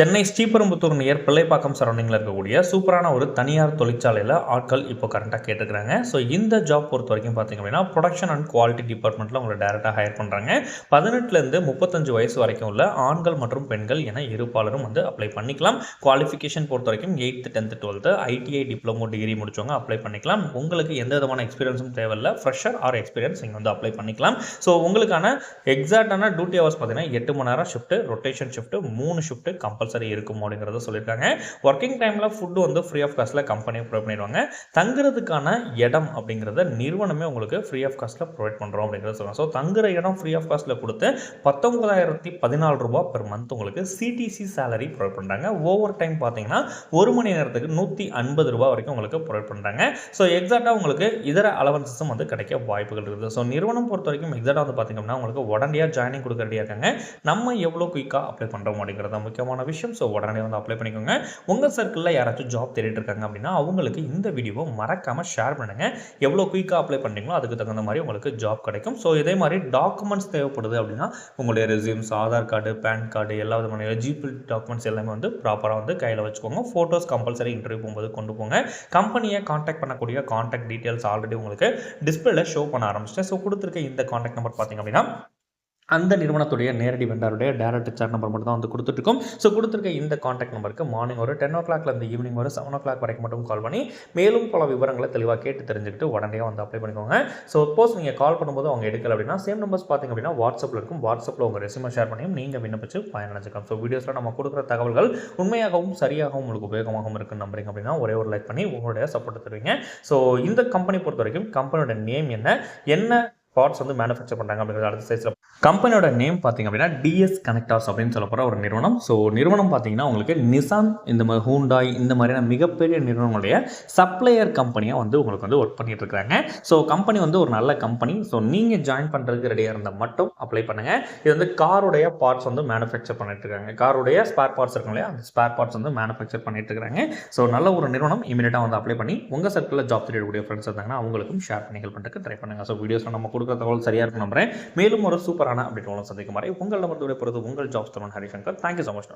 Chennai Sriperumbudur near Pillaipakkam சரௌண்டிங்கில் இருக்கக்கூடிய சூப்பரான ஒரு தனியார் தொழிற்சாலையில் ஆட்கள் இப்போ கரண்ட்டாக கேட்டுக்கிறாங்க. ஸோ இந்த ஜாப் பொறுத்த வரைக்கும் பார்த்திங்க அப்படின்னா ப்ரொடக்ஷன் அண்ட் குவாலிட்டி டிபார்ட்மெண்ட்டில் உங்களை டேரெக்டாக ஹையர் பண்ணுறாங்க. 18லேருந்து 35 வயசு வரைக்கும் உள்ள ஆண்கள் மற்றும் பெண்கள் என இருப்பாளரும் வந்து அப்ளை பண்ணிக்கலாம். குவாலிஃபிகேஷன் பொறுத்த வரைக்கும் 8th 10th 12th ITI diploma degree முடிச்சவங்க அப்ளை பண்ணிக்கலாம். உங்களுக்கு எந்த விதமான எக்ஸ்பீரியன்ஸும் தேவையில்லை. ஃப்ரெஷர் ஆர் எக்ஸ்பீரியன்ஸ் நீங்கள் வந்து அப்ளை பண்ணிக்கலாம். ஸோ உங்களுக்கான எக்ஸாக்டான டியூட்டி ஹவர்ஸ் பார்த்தீங்கன்னா 8 மணி நேரம் shift, rotation shift, 3 shift compulsory இருக்கும் அப்படிங்கிறத சொல்லியிருக்காங்க. ஒர்க்கிங் டைமில் ஃபுட்டு வந்து ஃப்ரீ ஆஃப் காஸ்ட்டில் கம்பெனியை ப்ரொவைட் பண்ணிடுவாங்க. தங்குறதுக்கான இடம் அப்படிங்கிறத நிறுவனமே உங்களுக்கு ஃப்ரீ ஆஃப் காஸ்ட்டில் ப்ரொவைட் பண்ணுறோம் அப்படிங்கிறத சொல்லுவாங்க. ஸோ தங்குற இடம் ஃப்ரீ ஆஃப் காஸ்ட்டில் கொடுத்து 19,014 ரூபாய் பெர் மந்த் உங்களுக்கு சிடிசி சேலரி ப்ரொவைட் பண்ணுறாங்க. ஓவர் டைம் பார்த்தீங்கன்னா 1 மணி நேரத்துக்கு 150 ரூபாய் வரைக்கும் உங்களுக்கு ப்ரொவைட் பண்ணுறாங்க. ஸோ எக்ஸாக்டாக உங்களுக்கு இதர அலவன்சஸும் வந்து கிடைக்க வாய்ப்புகள் இருக்குது. ஸோ நிறுவனம் பொறுத்த வரைக்கும் எக்ஸாக்டாக வந்து பார்த்திங்கன்னா உங்களுக்கு உடனடியாக ஜாயினிங் கொடுக்க ரெடியாக இருக்காங்க. நம்ம எவ்வளோ குயிக்காக அப்ளை பண்ணுறோம் அப்படிங்கிறது முக்கியமான விஷயம். ஸோ உடனே வந்து அப்ளை பண்ணிக்கோங்க. உங்கள் சர்க்கிளில் யாராச்சும் ஜாப் தேடிட்டு இருக்காங்க அப்படின்னா அவங்களுக்கு இந்த வீடியோவை மறக்காமல் ஷேர் பண்ணுங்கள். எவ்வளோ குயிக்காக அப்ளை பண்ணுறீங்களோ அதுக்கு தகுந்த மாதிரி உங்களுக்கு ஜாப் கிடைக்கும். ஸோ இதே மாதிரி டாக்குமெண்ட்ஸ் தேவைப்படுது அப்படின்னா உங்களுடைய resumes, Aadhaar card, PAN card, எல்லா விதமான எலிஜிபிள் டாக்குமெண்ட்ஸ் எல்லாமே வந்து ப்ராப்பராக வந்து கையில் வச்சுக்கோங்க. ஃபோட்டோஸ் கம்பல்சரி இன்டர்வியூ போகும்போது கொண்டு போங்க. கம்பெனியை காண்டாக்ட் பண்ணக்கூடிய காண்டாக்ட் டீட்டெயில்ஸ் ஆல்ரெடி உங்களுக்கு டிஸ்பிளேல ஷோ பண்ண ஆரம்பிச்சிட்டேன். ஸோ கொடுத்துருக்க இந்த காண்டாக்ட் நம்பர் பார்த்தீங்க அப்படின்னா அந்த நிறுவனத்துடைய நேரடி வெண்டாருடைய டேரக்ட் சார்ட் நம்பர் மட்டும் தான் வந்து கொடுத்துட்ருக்கோம். ஸோ கொடுத்துருக்க இந்த காண்டாக்ட் நம்பருக்கு மார்னிங் ஒரு 10 o'clockலேருந்து ஈவினிங் ஒரு 7 o'clock வரைக்கும் மட்டும் கால் பண்ணி மேலும் பல விவரங்களை தெளிவாக கேட்டு தெரிஞ்சுக்கிட்டு உடனே வந்து அப்ளை பண்ணிக்கோங்க. ஸோ சப்போஸ் நீங்கள் கால் பண்ணும்போது அவங்க எடுக்கல அப்படின்னா சேம் நம்பர்ஸ் பார்த்திங்க அப்படின்னா வாட்ஸ்அப்பில் இருக்கும். வாட்ஸ்அப்பில் உங்கள் ரெஸ்யூமை ஷேர் பண்ணியும் நீங்கள் விண்ணப்பிச்சு பயனடைஞ்சிக்கலாம். ஸோ வீடியோஸில் நம்ம கொடுக்குற தகவல்கள் உண்மையாகவும் சரியாகவும் உங்களுக்கு உபயோகமாகவும் இருக்குன்னு நம்புறீங்க அப்படின்னா ஒரே ஒரு லைக் பண்ணி உங்களுடைய சப்போர்ட் தருவீங்க. ஸோ இந்த கம்பெனி பொறுத்த வரைக்கும் கம்பெனியோட நேம் என்ன பார்ட்ஸ் வந்து மேனுஃபேக்சர் பண்ணுறாங்க அப்படிங்கிறது அடுத்த சைஸில் கம்பெனியோட நேம் பார்த்தீங்க அப்படின்னா டிஎஸ் கனெக்டார்ஸ் அப்படின்னு சொல்ல போகிற ஒரு நிறுவனம். ஸோ நிறுவனம் பார்த்தீங்கன்னா உங்களுக்கு நிசான், இந்த மாதிரி ஹூண்டாய், இந்த மாதிரியான மிகப்பெரிய நிறுவனங்களுடைய சப்ளையர் கம்பெனியாக வந்து உங்களுக்கு வந்து ஒர்க் பண்ணிட்டு இருக்காங்க. ஸோ கம்பெனி வந்து ஒரு நல்ல கம்பெனி. ஸோ நீங்கள் ஜாயின் பண்ணுறதுக்கு ரெடியாக இருந்தால் மட்டும் அப்ளை பண்ணுங்கள். இது வந்து காருடைய பார்ட்ஸ் வந்து மேனுஃபேக்சர் பண்ணிட்டு இருக்காங்க. காருடைய ஸ்பேர் பார்ட்ஸ் இருக்கும் இல்லையா, அந்த ஸ்பேர் பார்ட்ஸ் வந்து மேனுஃபேக்சர் பண்ணிட்டு இருக்காங்க. ஸோ நல்ல ஒரு நிறுவனம். இமீடியட்டாக வந்து அப்ளை பண்ணி உங்கள் சர்க்கிளில் ஜாப் தேடக்கூடிய ஃப்ரெண்ட்ஸ் இருந்தாங்கன்னா அவங்களுக்கும் ஷேர் பண்ணி ஹெல்ப் பண்ணுறதுக்கு ட்ரை பண்ணுங்கள். ஸோ வீடியோஸில் நம்ம கொடுக்குற தகவல் சரியாக இருக்கும் நம்புறேன். மேலும் ஒரு சூப்பரான அப்டேட் சந்திக்கும் வரை உங்கள் நம்பர் பொறுத்து உங்கள் ஜாப்ஸ் தருவன் ஹரிசங்கர். Thank you so much.